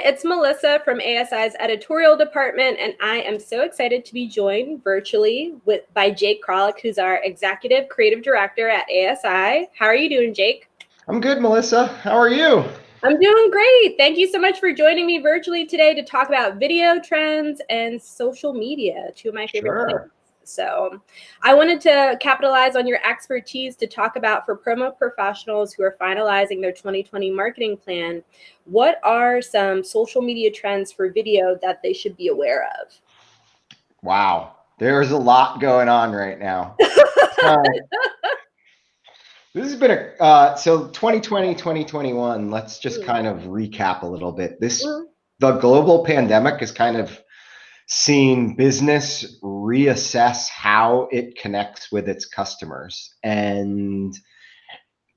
it's Melissa from ASI's editorial department, and I am so excited to be joined virtually by Jake Kralik, who's our executive creative director at ASI. How are you doing, Jake? I'm good, Melissa. How are you? I'm doing great. Thank you so much for joining me virtually today to talk about video trends and social media, two of my favorite things. So I wanted to capitalize on your expertise to talk about for promo professionals who are finalizing their 2020 marketing plan. What are some social media trends for video that they should be aware of? Wow, there's a lot going on right now. This has been so 2020, 2021, let's just kind of recap a little bit. The global pandemic has kind of seen business reassess how it connects with its customers. And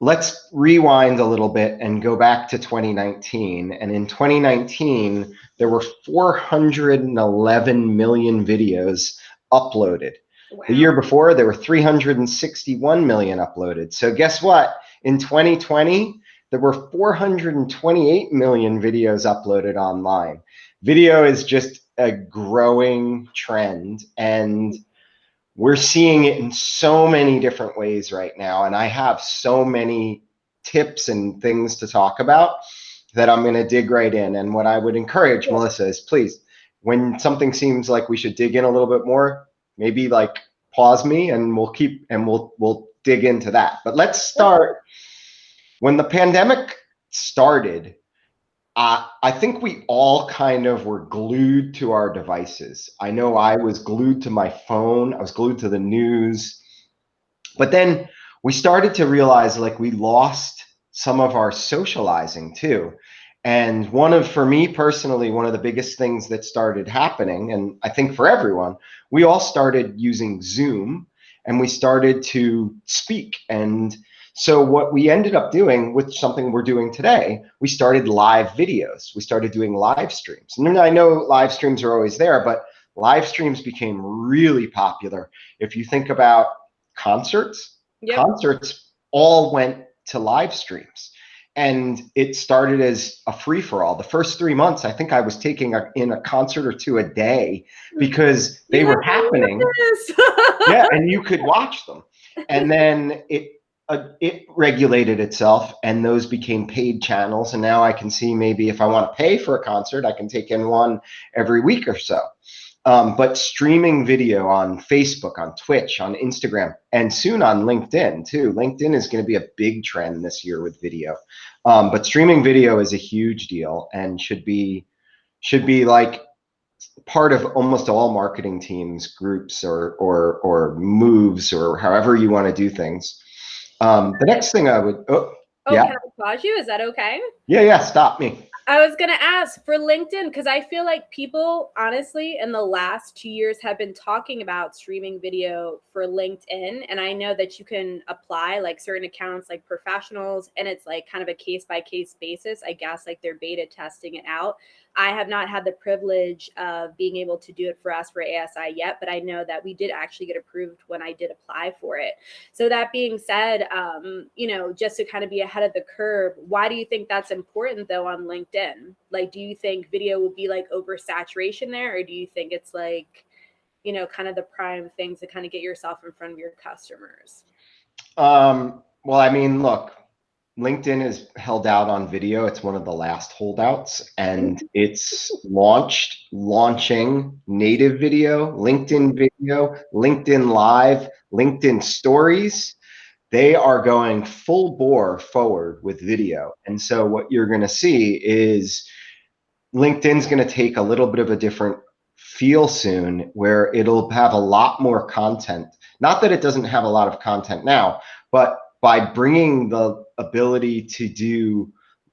let's rewind a little bit and go back to 2019. And in 2019, there were 411 million videos uploaded. Wow. The year before, there were 361 million uploaded. So guess what? In 2020, there were 428 million videos uploaded online. Video is just a growing trend, and we're seeing it in so many different ways right now. And I have so many tips and things to talk about that I'm going to dig right in. And what I would encourage, Melissa, is please, when something seems like we should dig in a little bit more, maybe like pause me and we'll dig into that. But let's start. When the pandemic started, I think we all kind of were glued to our devices. I know I was glued to my phone. I was glued to the news. But then we started to realize like we lost some of our socializing too. And for me personally, one of the biggest things that started happening, and I think for everyone, we all started using Zoom and we started to speak. And so what we ended up doing with something we're doing today, we started live videos. We started doing live streams. And I know live streams are always there, but live streams became really popular. If you think about concerts, concerts all went to live streams. And it started as a free-for-all. The first 3 months, I think I was taking in a concert or two a day because they were happening. Yeah, and you could watch them. And then it regulated itself, and those became paid channels. And now I can see maybe if I want to pay for a concert, I can take in one every week or so. But streaming video on Facebook, on Twitch, on Instagram, and soon on LinkedIn too. LinkedIn is going to be a big trend this year with video. But streaming video is a huge deal and should be like part of almost all marketing teams, groups, or moves, or however you want to do things. The next thing I would, yeah. Can I pause you? Is that okay? Yeah, stop me. I was going to ask for LinkedIn, because I feel like people, honestly, in the last 2 years have been talking about streaming video for LinkedIn. And I know that you can apply like certain accounts, like professionals, and it's like kind of a case-by-case basis. I guess like they're beta testing it out. I have not had the privilege of being able to do it for us for ASI yet, but I know that we did actually get approved when I did apply for it. So that being said, just to kind of be ahead of the curve, why do you think that's important though on LinkedIn? Like, do you think video will be like oversaturation there, or do you think it's like, kind of the prime things to kind of get yourself in front of your customers? Well, I mean, look, LinkedIn is held out on video. It's one of the last holdouts, and it's launching native video, LinkedIn video, LinkedIn Live, LinkedIn Stories. They are going full bore forward with video. And so what you're going to see is LinkedIn's going to take a little bit of a different feel soon, where it'll have a lot more content. Not that it doesn't have a lot of content now, but by bringing the ability to do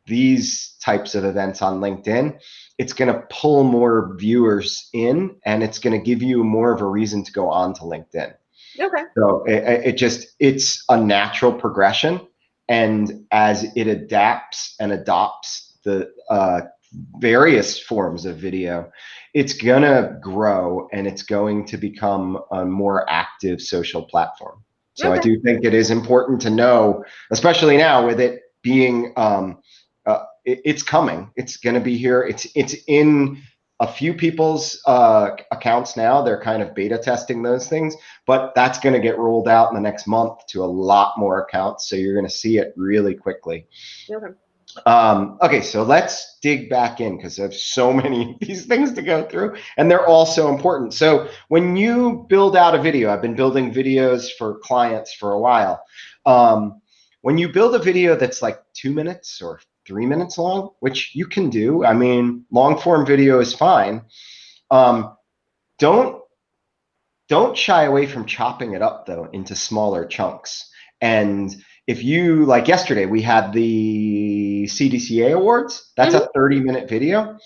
these types of events on LinkedIn, it's going to pull more viewers in, and it's going to give you more of a reason to go on to LinkedIn. Okay. So it's a natural progression. And as it adapts and adopts the various forms of video, it's going to grow, and it's going to become a more active social platform. So I do think it is important to know, especially now with it being it's coming. It's going to be here. It's in a few people's accounts now. They're kind of beta testing those things, but that's going to get rolled out in the next month to a lot more accounts. So you're going to see it really quickly. Okay. Okay, so let's dig back in because there's so many of these things to go through, and they're all so important. So when you build out a video, I've been building videos for clients for a while. When you build a video that's like 2 minutes or 3 minutes long, which you can do, I mean, long form video is fine. Don't shy away from chopping it up though into smaller chunks. And if you, like yesterday, we had the CDCA Awards. That's a 30-minute video.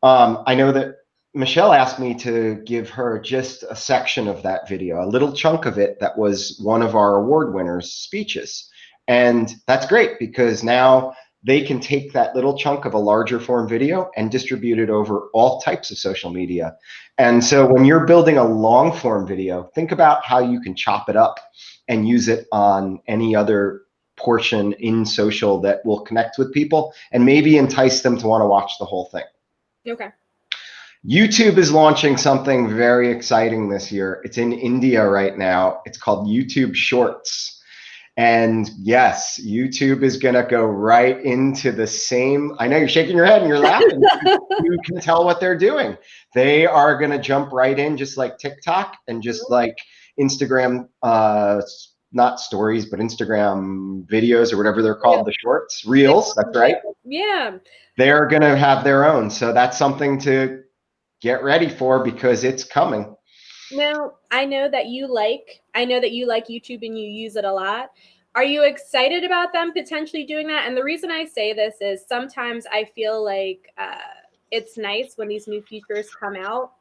I know that Michelle asked me to give her just a section of that video, a little chunk of it that was one of our award winners' speeches. And that's great because now they can take that little chunk of a larger form video and distribute it over all types of social media. And so when you're building a long form video, think about how you can chop it up and use it on any other portion in social that will connect with people and maybe entice them to want to watch the whole thing. Okay. YouTube is launching something very exciting this year. It's in India right now. It's called YouTube Shorts. And yes, YouTube is going to go right into the same. I know you're shaking your head and you're laughing. You can tell what they're doing. They are going to jump right in, just like TikTok and just like Instagram, not stories, but Instagram videos or whatever they're called, the shorts, reels. That's right. Yeah. They're going to have their own. So that's something to get ready for because it's coming. Now, I know that you like YouTube and you use it a lot. Are you excited about them potentially doing that? And the reason I say this is sometimes I feel like it's nice when these new features come out,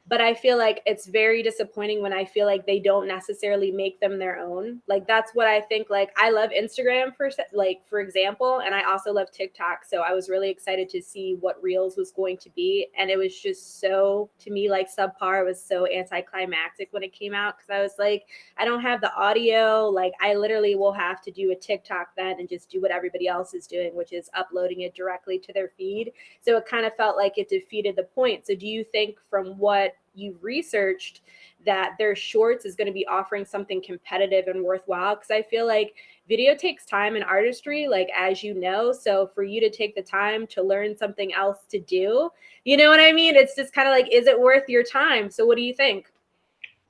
but I feel like it's very disappointing when I feel like they don't necessarily make them their own. Like that's what I think. Like I love Instagram for example, and I also love TikTok. So I was really excited to see what Reels was going to be, and it was just so, to me, like subpar. It was so anticlimactic when it came out because I was like, I don't have the audio. Like I literally will have to do a TikTok then and just do what everybody else is doing, which is uploading it directly to their feed. So it kind of felt like it defeated the point. So do you think from what you've researched that their shorts is going to be offering something competitive and worthwhile? Because I feel like video takes time and artistry, like as you know. So for you to take the time to learn something else to do, you know what I mean? It's just kind of like, is it worth your time? So what do you think?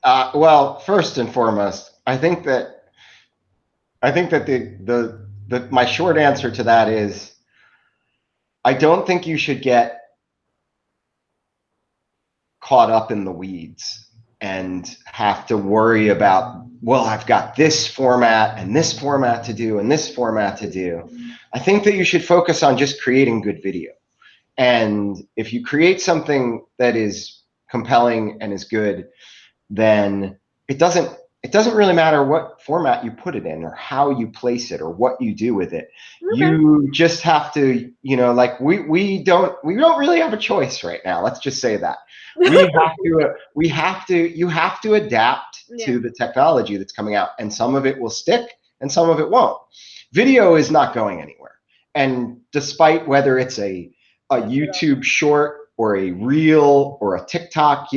Well, first and foremost, I think that my short answer to that is I don't think you should get caught up in the weeds and have to worry about, well, I've got this format and this format to do and this format to do. I think that you should focus on just creating good video. And if you create something that is compelling and is good, then it doesn't really matter what format you put it in or how you place it or what you do with it. Okay. You just have to, like we don't really have a choice right now. Let's just say that. You have to adapt to the technology that's coming out, and some of it will stick and some of it won't. Video is not going anywhere. And despite whether it's a YouTube short or a reel or a TikTok,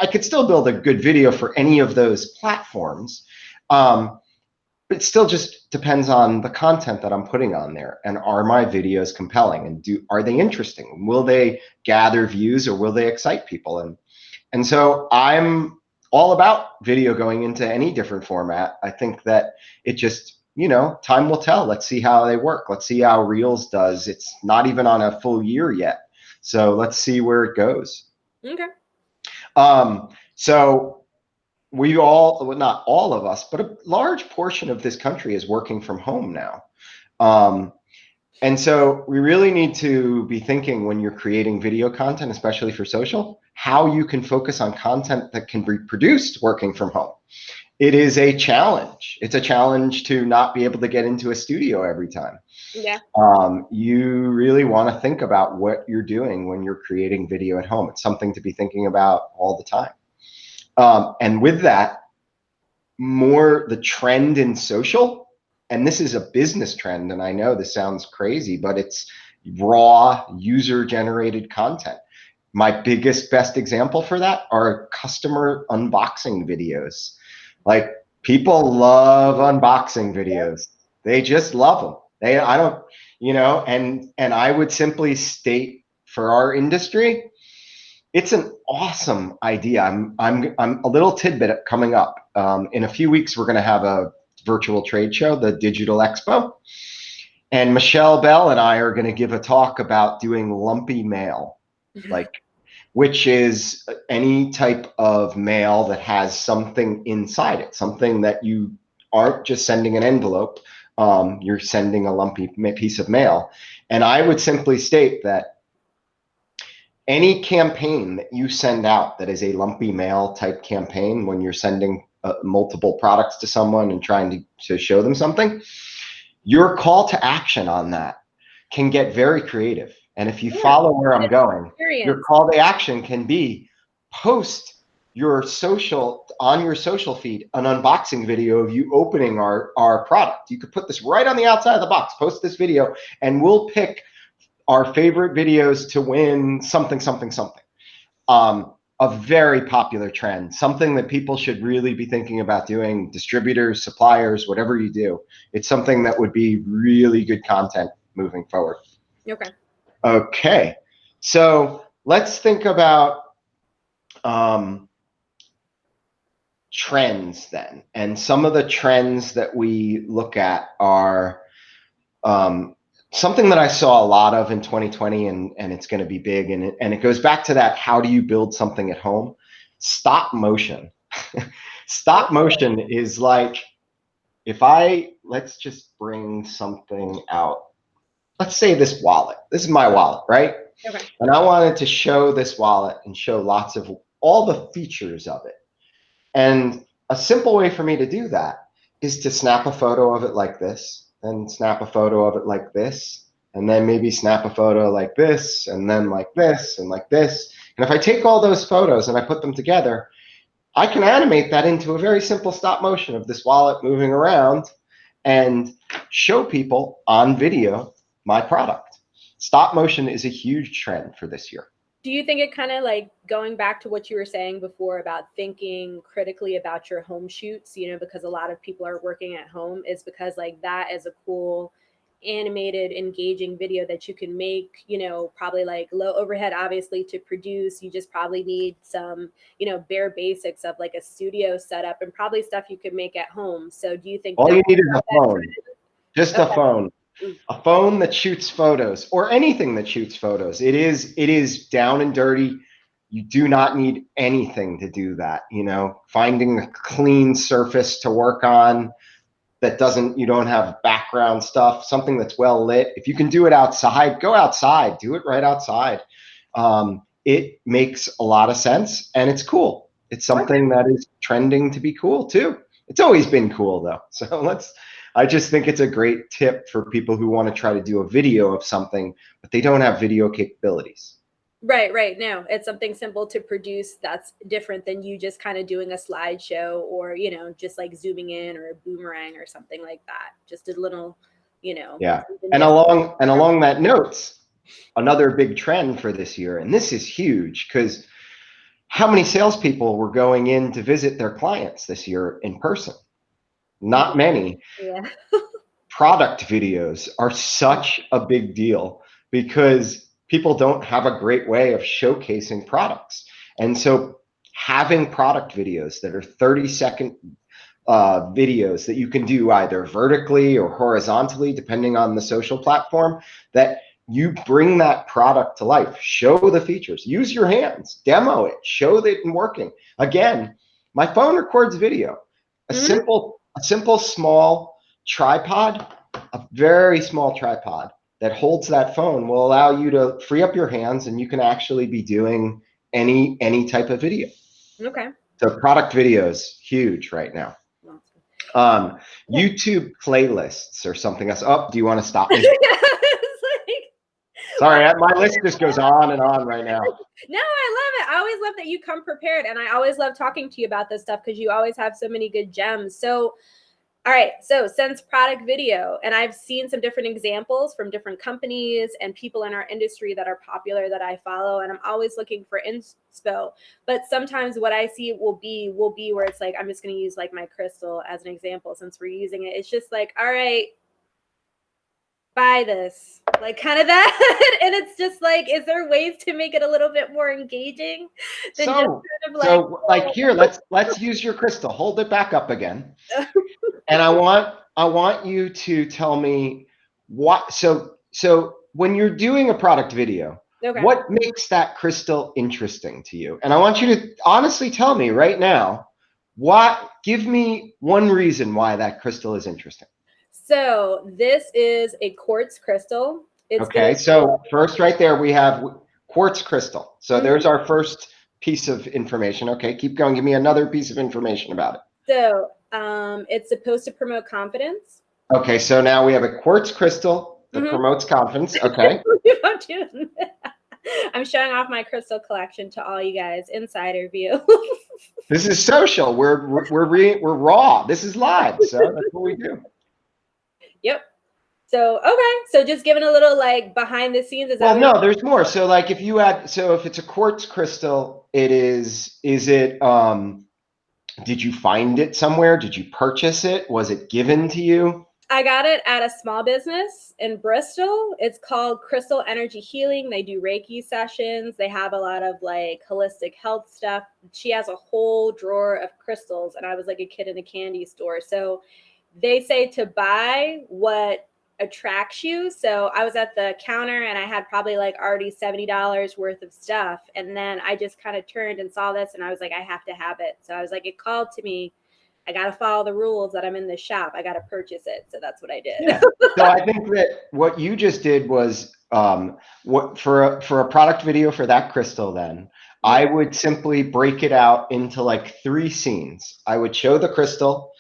I could still build a good video for any of those platforms. But it still just depends on the content that I'm putting on there. And are my videos compelling? And are they interesting? Will they gather views or will they excite people? And so I'm all about video going into any different format. I think that it just, time will tell. Let's see how they work. Let's see how Reels does. It's not even on a full year yet. So let's see where it goes. Okay. So we all, well, not all of us, but a large portion of this country is working from home now. And so we really need to be thinking when you're creating video content, especially for social, how you can focus on content that can be produced working from home. It is a challenge. It's a challenge to not be able to get into a studio every time. Yeah. You really want to think about what you're doing when you're creating video at home. It's something to be thinking about all the time. And with that, the trend in social and this is a business trend, and I know this sounds crazy, but it's raw user-generated content. My best example for that are customer unboxing videos. Like, people love unboxing videos. They just love them. I don't, and I would simply state for our industry, it's an awesome idea. I'm a little tidbit coming up. In a few weeks, we're going to have a virtual trade show, the Digital Expo. And Michelle Bell and I are going to give a talk about doing lumpy mail, which is any type of mail that has something inside it, something that you aren't just sending an envelope, you're sending a lumpy piece of mail. And I would simply state that any campaign that you send out that is a lumpy mail type campaign, when you're sending multiple products to someone and trying to show them something, your call to action on that can get very creative. And if you follow where I'm going, your call to action can be post your social feed, an unboxing video of you opening our product. You could put this right on the outside of the box, post this video, and we'll pick our favorite videos to win something. A very popular trend, something that people should really be thinking about doing, distributors, suppliers, whatever you do. It's something that would be really good content moving forward. Okay. So let's think about trends then. And some of the trends that we look at are something that I saw a lot of in 2020, and it's going to be big, and it goes back to that, how do you build something at home? Stop motion. Stop motion is like, let's just bring something out. Let's say this wallet. This is my wallet, right? Okay. And I wanted to show this wallet and show lots of all the features of it. And a simple way for me to do that is to snap a photo of it like this, and snap a photo of it like this, and then maybe snap a photo like this, and then like this, and like this. And if I take all those photos and I put them together, I can animate that into a very simple stop motion of this wallet moving around and show people on video my product. Stop motion is a huge trend for this year. Do you think it kind of like going back to what you were saying before about thinking critically about your home shoots, because a lot of people are working at home, is because like that is a cool animated, engaging video that you can make, probably like low overhead, obviously, to produce. You just probably need some, bare basics of like a studio setup and probably stuff you could make at home. So do you think all you need is a phone, just a phone? A phone that shoots photos, or anything that shoots photos. It is down and dirty. You do not need anything to do that. Finding a clean surface to work on that you don't have background stuff, something that's well lit. If you can do it outside, go outside, do it right outside. It makes a lot of sense, and it's cool. It's something that is trending to be cool too. It's always been cool though. So I just think it's a great tip for people who want to try to do a video of something, but they don't have video capabilities. Right. No, it's something simple to produce that's different than you just kind of doing a slideshow or, just like zooming in or a boomerang or something like that. Just a little, Yeah. And along that note, another big trend for this year, and this is huge because how many salespeople were going in to visit their clients this year in person? Not many. Yeah. Product videos are such a big deal because people don't have a great way of showcasing products. And so having product videos that are 30-second videos that you can do either vertically or horizontally, depending on the social platform, that you bring that product to life, show the features, use your hands, demo it, show that it's working. Again, my phone records video. A simple, small tripod, a very small tripod that holds that phone will allow you to free up your hands, and you can actually be doing any type of video. Okay. So product videos, huge right now. YouTube playlists or something else. Oh, do you want to stop me? Sorry, my list just goes on and on right now. No, I love it. I always love that you come prepared, and I always love talking to you about this stuff because you always have so many good gems. So All right, so since product video, and I've seen some different examples from different companies and people in our industry that are popular that I follow, and I'm always looking for inspo. But sometimes what I see will be where it's like, I'm just going to use like my crystal as an example since we're using it. It's just like, all right, buy this, like kind of that. And it's just like, is there ways to make it a little bit more engaging than just kind of like, like here, let's use your crystal. Hold it back up again. And I want you to tell me what, so when you're doing a product video, okay, what makes that crystal interesting to you? And I want you to honestly tell me right now, give me one reason why that crystal is interesting. So this is a quartz crystal. It's okay. So first right there, we have quartz crystal. So there's our first piece of information. Okay, keep going. Give me another piece of information about it. So it's supposed to promote confidence. Okay, so now we have a quartz crystal that promotes confidence. Okay. I'm showing off my crystal collection to all you guys. Insider view. This is social. We're raw. This is live. So that's what we do. Yep. So okay. So just giving a little like behind the scenes. Well, no, there's more. So like if you add, so if it's a quartz crystal, is it did you find it somewhere? Did you purchase it? Was it given to you? I got it at a small business in Bristol. It's called Crystal Energy Healing. They do Reiki sessions. They have a lot of like holistic health stuff. She has a whole drawer of crystals, and I was like a kid in a candy store. So they say to buy what attracts you. So I was at the counter and I had probably like already $70 worth of stuff. And then I just kind of turned and saw this and I was like, I have to have it. So I was like, it called to me. I got to follow the rules that I'm in the shop. I got to purchase it. So that's what I did. Yeah. So I think that what you just did was what for a product video for that crystal, then I would simply break it out into like 3 scenes. I would show the crystal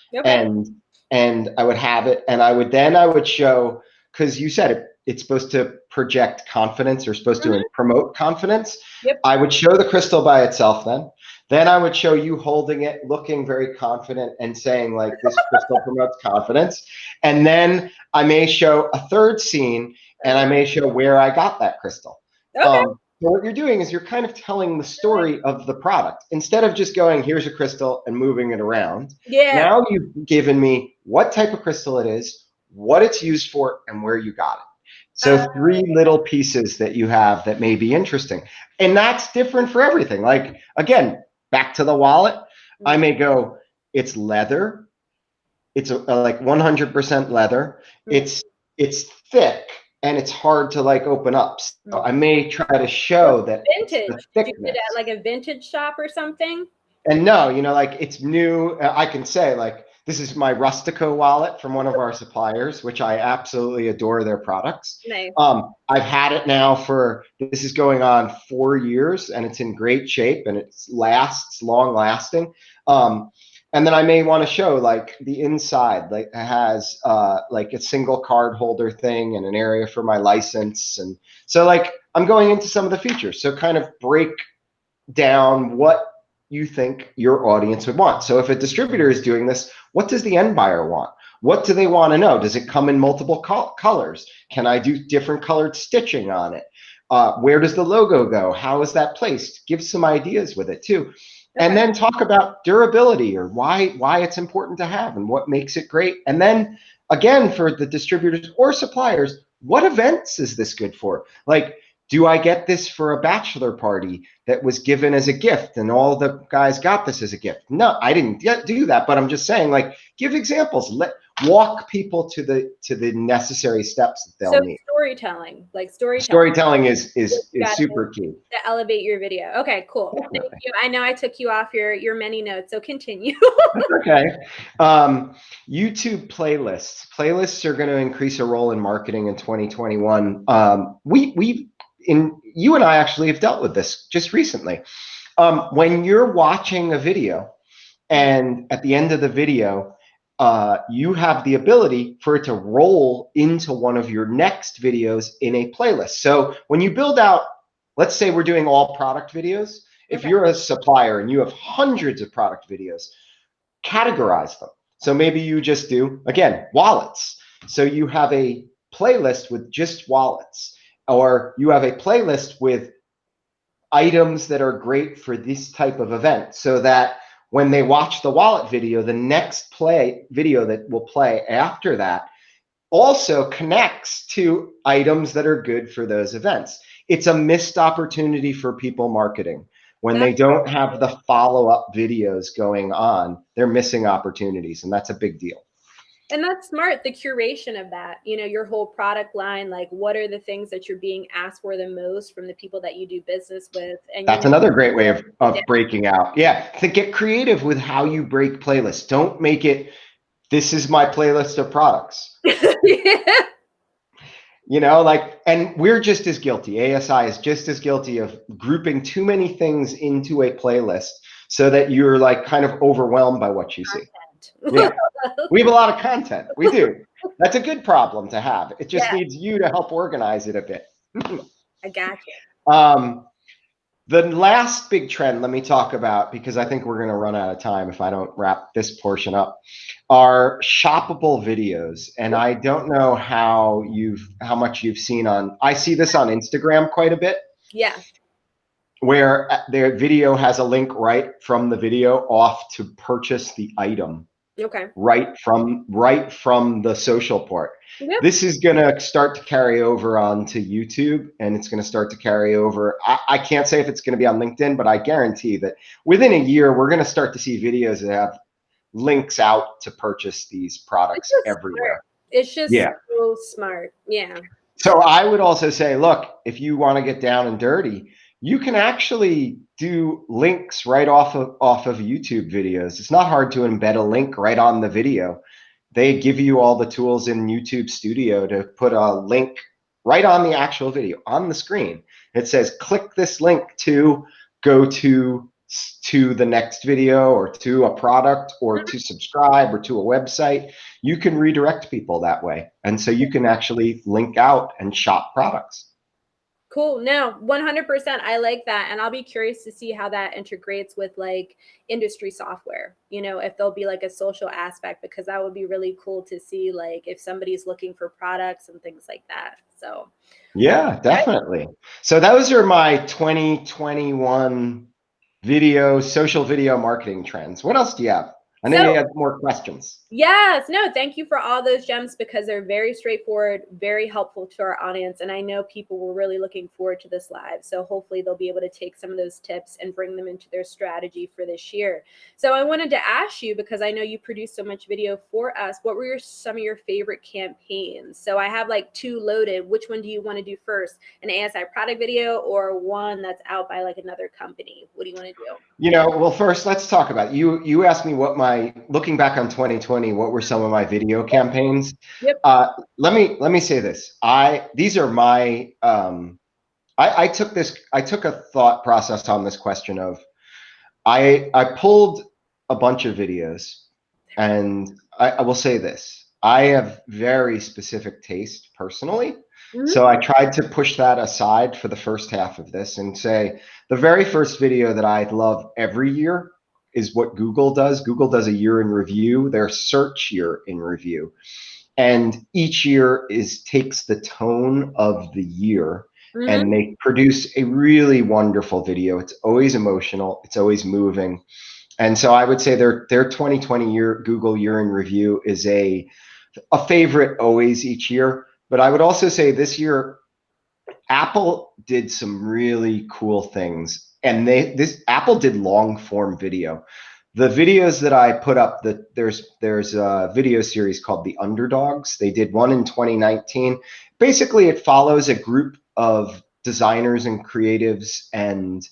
and I would have it, and I would show, because you said it's supposed to project confidence or supposed to promote confidence. Yep. I would show the crystal by itself then I would show you holding it, looking very confident and saying like, this crystal promotes confidence. And then I may show a 3rd scene and I may show where I got that crystal. Okay. So what you're doing is you're kind of telling the story of the product instead of just going, here's a crystal and moving it around. Yeah. Now you've given me what type of crystal it is, what it's used for, and where you got it. So 3 little pieces that you have that may be interesting. And that's different for everything. Like, again, back to the wallet, I may go, it's leather. It's like 100% leather. It's thick and it's hard to like open up. So I may try to show that vintage. Did you did at like a vintage shop or something? And no, like it's new. I can say like, this is my Rustico wallet from one of our suppliers, which I absolutely adore their products. Nice. I've had it now this is going on 4 years and it's in great shape and it lasts, long lasting. And then I may want to show like the inside, like it has like a single card holder thing and an area for my license. And so like I'm going into some of the features. So kind of break down what you think your audience would want. So if a distributor is doing this, what does the end buyer want? What do they want to know? Does it come in multiple colors? Can I do different colored stitching on it? Where does the logo go? How is that placed? Give some ideas with it too. And then talk about durability or why it's important to have and what makes it great. And then again, for the distributors or suppliers, what events is this good for? Like, do I get this for a bachelor party that was given as a gift and all the guys got this as a gift? No, I didn't do that, but I'm just saying, like, give examples. Walk people to the necessary steps that they'll need. Storytelling, like storytelling is super key to elevate your video. Okay, cool. Definitely. Thank you. I know I took you off your many notes, so continue. Okay. YouTube playlists are going to increase a role in marketing in 2021. You and I actually have dealt with this just recently. When you're watching a video and at the end of the video, you have the ability for it to roll into one of your next videos in a playlist. So when you build out, let's say we're doing all product videos. If you're a supplier and you have hundreds of product videos, categorize them. So maybe you just do, again, wallets. So you have a playlist with just wallets, or you have a playlist with items that are great for this type of event, so that when they watch the wallet video, the next video that will play after that also connects to items that are good for those events. It's a missed opportunity for people marketing. When they don't have the follow-up videos going on, they're missing opportunities, and that's a big deal. And that's smart, the curation of that, you know, your whole product line, like what are the things that you're being asked for the most from the people that you do business with? And that's another great way of breaking out. Yeah, to get creative with how you break playlists. Don't make it, this is my playlist of products. Yeah. You know, like, and we're just as guilty. ASI is just as guilty of grouping too many things into a playlist so that you're like kind of overwhelmed by what you see. Yeah, we have a lot of content. We do. That's a good problem to have. It just needs you to help organize it a bit. I got you. The last big trend, let me talk about, because I think we're going to run out of time if I don't wrap this portion up, are shoppable videos. And I don't know how much you've seen on, I see this on Instagram quite a bit. Yeah. Where their video has a link right from the video off to purchase the item. Okay. Right from the social part. Yep. This is going to start to carry over onto YouTube, and it's going to start to carry over. I can't say if it's going to be on LinkedIn, but I guarantee that within a year, we're going to start to see videos that have links out to purchase these products everywhere. Smart. It's just so smart. Yeah. So I would also say, look, if you want to get down and dirty, you can actually do links right off of YouTube videos. It's not hard to embed a link right on the video. They give you all the tools in YouTube Studio to put a link right on the actual video on the screen. It says, click this link to go to the next video, or to a product, or to subscribe, or to a website. You can redirect people that way. And so you can actually link out and shop products. Cool. No, 100%. I like that. And I'll be curious to see how that integrates with like industry software, you know, if there'll be like a social aspect, because that would be really cool to see, like if somebody's looking for products and things like that. So yeah, definitely. So those are my 2021 social video marketing trends. What else do you have? I know you had more questions. Yes. No, thank you for all those gems, because they're very straightforward, very helpful to our audience. And I know people were really looking forward to this live. So hopefully they'll be able to take some of those tips and bring them into their strategy for this year. So I wanted to ask you, because I know you produce so much video for us, what were some of your favorite campaigns? So I have like 2 loaded. Which one do you want to do first? An ASI product video, or one that's out by like another company? What do you want to do? You know, well, first let's talk about you asked me what looking back on 2020, what were some of my video campaigns? Yep. Let me say this. These are my I took a thought process on this question of I pulled a bunch of videos, and I will say this. I have very specific taste personally. So I tried to push that aside for the first half of this and say the very first video that I love every year is what Google does. Google does a year in review, their search year in review. And each year takes the tone of the year, and they produce a really wonderful video. It's always emotional. It's always moving. And so I would say their 2020 Google year in review is a favorite always each year. But I would also say this year, Apple did some really cool things, and Apple did long form video. The videos that I put up, there's a video series called The Underdogs. They did one in 2019. Basically, it follows a group of designers and creatives and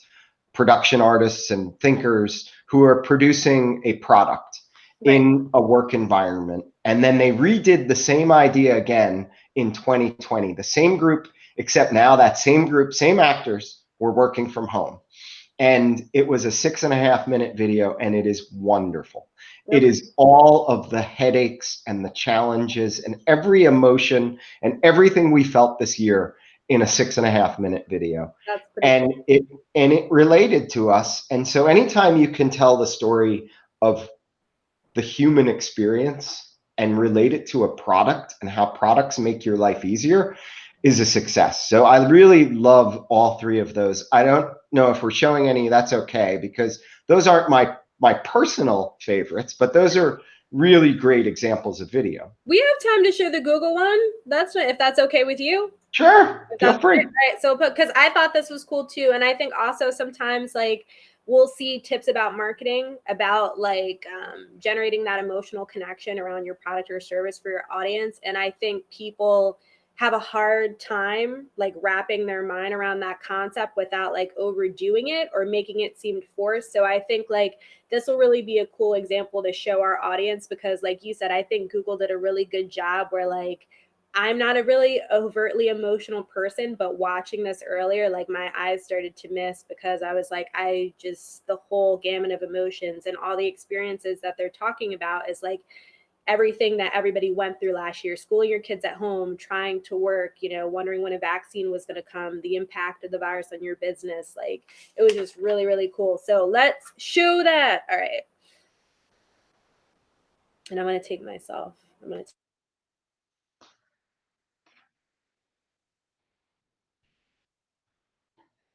production artists and thinkers who are producing a product in a work environment. And then they redid the same idea again in 2020. The same group, except now that same group, same actors, were working from home. And it was a 6.5-minute video, and it is wonderful. It is all of the headaches and the challenges and every emotion and everything we felt this year in a 6.5-minute video. And it related to us. And so anytime you can tell the story of the human experience and relate it to a product and how products make your life easier is a success. So I really love all three of those. I don't know if we're showing any, that's okay, because those aren't my personal favorites, but those are really great examples of video. We have time to show the Google one. That's if that's okay with you. Sure, feel free. Right. So, because I thought this was cool too, and I think also sometimes like we'll see tips about marketing, about like generating that emotional connection around your product or service for your audience, and I think people have a hard time like wrapping their mind around that concept without like overdoing it or making it seem forced. So I think like this will really be a cool example to show our audience, because like you said, I think Google did a really good job where like I'm not a really overtly emotional person, but watching this earlier, like my eyes started to mist, because I was like, the whole gamut of emotions and all the experiences that they're talking about is like everything that everybody went through last year, schooling your kids at home, trying to work, wondering when a vaccine was going to come, the impact of the virus on your business. Like it was just really, really cool. So let's show that. All right. And I'm going to take myself.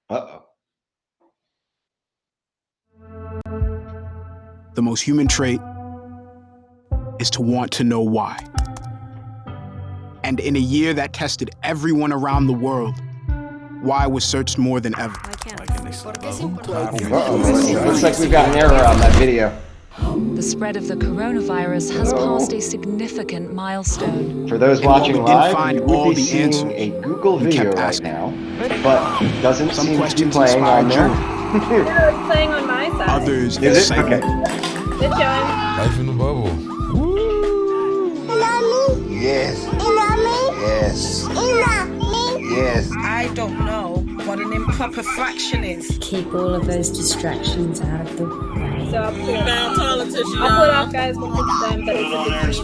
Uh-oh. The most human trait is to want to know why. And in a year that tested everyone around the world, why was searched more than ever. Uh-oh, Melissa. Looks like we've got an error on that video. The spread of the coronavirus has passed a significant milestone. For those watching live, you would be seeing answers, a Google video right asking. now, but it doesn't Some seem to be questions playing on there. It's playing on my side. Others Is it? Okay. It's showing. Life in the bubble. Yes. Yes. Yes. I don't know what an improper fraction is. Keep all of those distractions out of the way. So I'll pull it off, guys, once it's done, but it's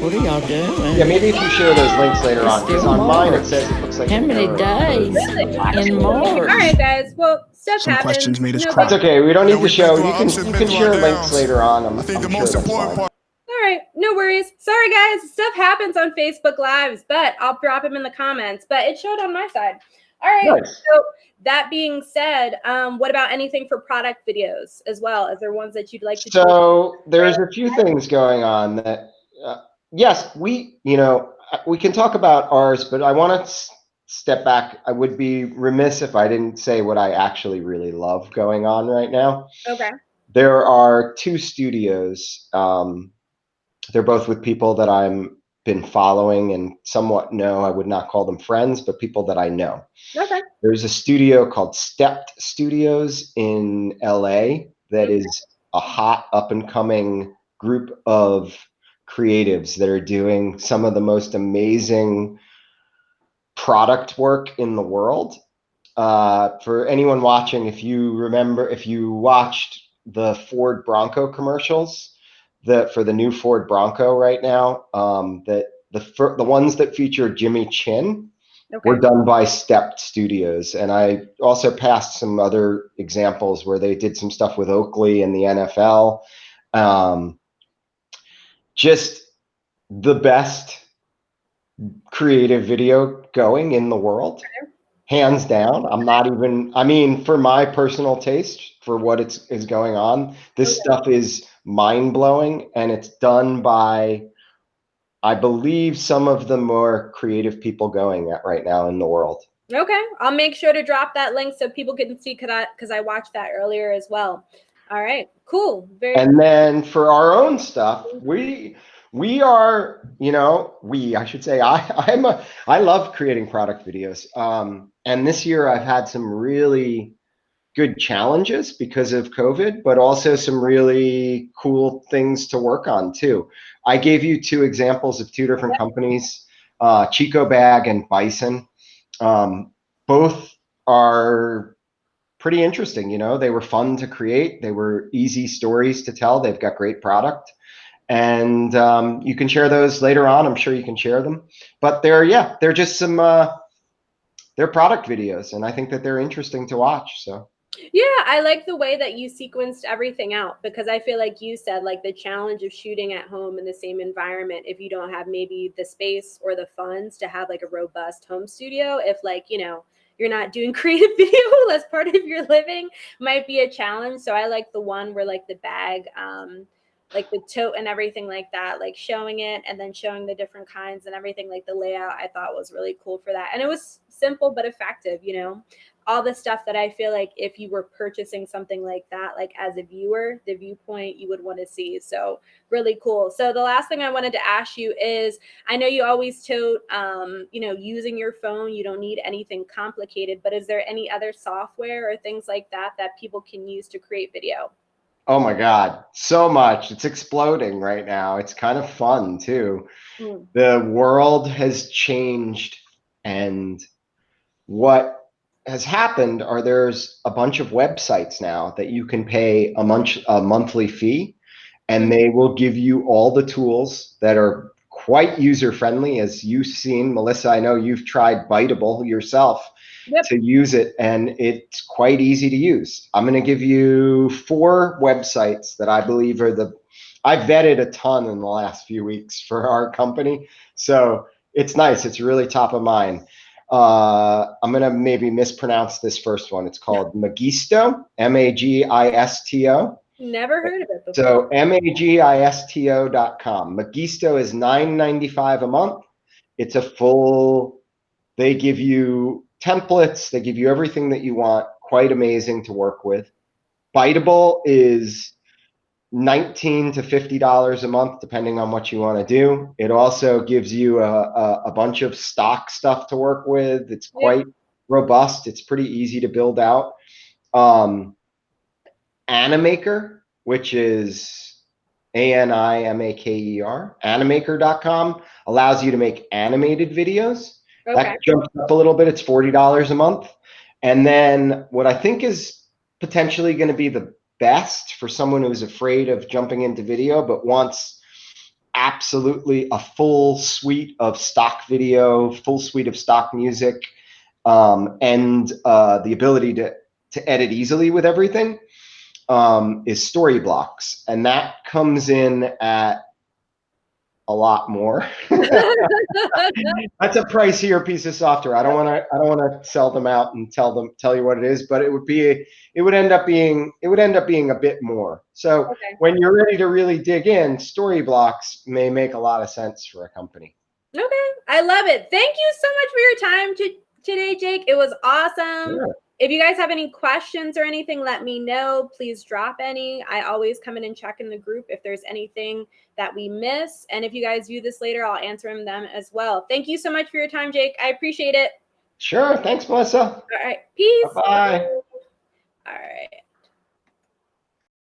What are y'all doing? Yeah, maybe if you share those links later on, because on mine it says it looks like How many days in March? all right, guys. Well, stuff Some happens. questions made us No cry. It's okay. We don't need to we show. think You can share links later on. I'm think the sure most that's important fine. part. All right, no worries. Sorry, guys. Stuff happens on Facebook Lives, but I'll drop them in the comments. But it showed on my side. All right. Nice. So that being said, what about anything for product videos as well? Is there ones that you'd like to? So there's a few things going on that, yes, we can talk about ours, but I want to step back. I would be remiss if I didn't say what I actually really love going on right now. Okay. There are two studios. They're both with people that I'm been following and somewhat know. I would not call them friends, but people that I know. Okay. There's a studio called Stepped Studios in LA that is a hot up and coming group of creatives that are doing some of the most amazing product work in the world. For anyone watching, if you watched the Ford Bronco commercials, for the new Ford Bronco right now, that the ones that feature Jimmy Chin were done by Stepped Studios. And I also passed some other examples where they did some stuff with Oakley and the NFL. Just the best creative video going in the world, hands down. For my personal taste, for what is going on, this stuff is mind-blowing, and it's done by, I believe, some of the more creative people going right now in the world. Okay, I'll make sure to drop that link so people can see, because I watched that earlier as well. All right, cool. And then for our own stuff, I should say, I love creating product videos. And this year I've had some really good challenges because of COVID, but also some really cool things to work on too. I gave you two examples of two different companies, Chico Bag and Bison. Both are pretty interesting. They were fun to create. They were easy stories to tell. They've got great product. And you can share those later on. I'm sure you can share them. But they're just some, they're product videos. And I think that they're interesting to watch. So. Yeah, I like the way that you sequenced everything out, because I feel like you said, like, the challenge of shooting at home in the same environment, if you don't have maybe the space or the funds to have like a robust home studio, if like, you're not doing creative video as part of your living, might be a challenge. So I like the one where like the bag, like the tote and everything like that, like showing it and then showing the different kinds and everything, like the layout, I thought was really cool for that. And it was simple but effective, all the stuff that I feel like if you were purchasing something like that, like as a viewer, the viewpoint you would want to see. So really cool. So the last thing I wanted to ask you is, I know you always tote, using your phone, you don't need anything complicated, but is there any other software or things like that that people can use to create video? Oh my God, so much. It's exploding right now. It's kind of fun too. The world has changed, and what has happened are there's a bunch of websites now that you can pay a monthly fee, and they will give you all the tools that are quite user-friendly. As you've seen, Melissa, I know you've tried Biteable yourself. Yep. To use it, and it's quite easy to use. I'm going to give you 4 websites that I believe are I've vetted a ton in the last few weeks for our company, so it's nice. It's really top of mind. I'm going to maybe mispronounce this first one. It's called Magisto, Magisto. Never heard of it before. So magisto.com. Magisto is $9.95 a month. It's a full, they give you templates, they give you everything that you want. Quite amazing to work with. Biteable is $19 to $50 a month, depending on what you want to do. It also gives you a bunch of stock stuff to work with. It's quite robust. It's pretty easy to build out. Animaker, which is Animaker, animaker.com, allows you to make animated videos. Okay. That jumps up a little bit. It's $40 a month. And then what I think is potentially going to be the best for someone who's afraid of jumping into video but wants absolutely a full suite of stock video, full suite of stock music, and the ability to edit easily with everything, is Storyblocks, and that comes in at a lot more. That's a pricier piece of software. I don't want to sell them out and tell you what it is, but it would end up being a bit more. So when you're ready to really dig in, Storyblocks may make a lot of sense for a company. Okay, I love it. Thank you so much for your time today, Jake. It was awesome. Sure. If you guys have any questions or anything, let me know. Please drop any. I always come in and check in the group if there's anything that we miss. And if you guys view this later, I'll answer them as well. Thank you so much for your time, Jake. I appreciate it. Sure. Thanks, Melissa. All right. Peace. Bye-bye.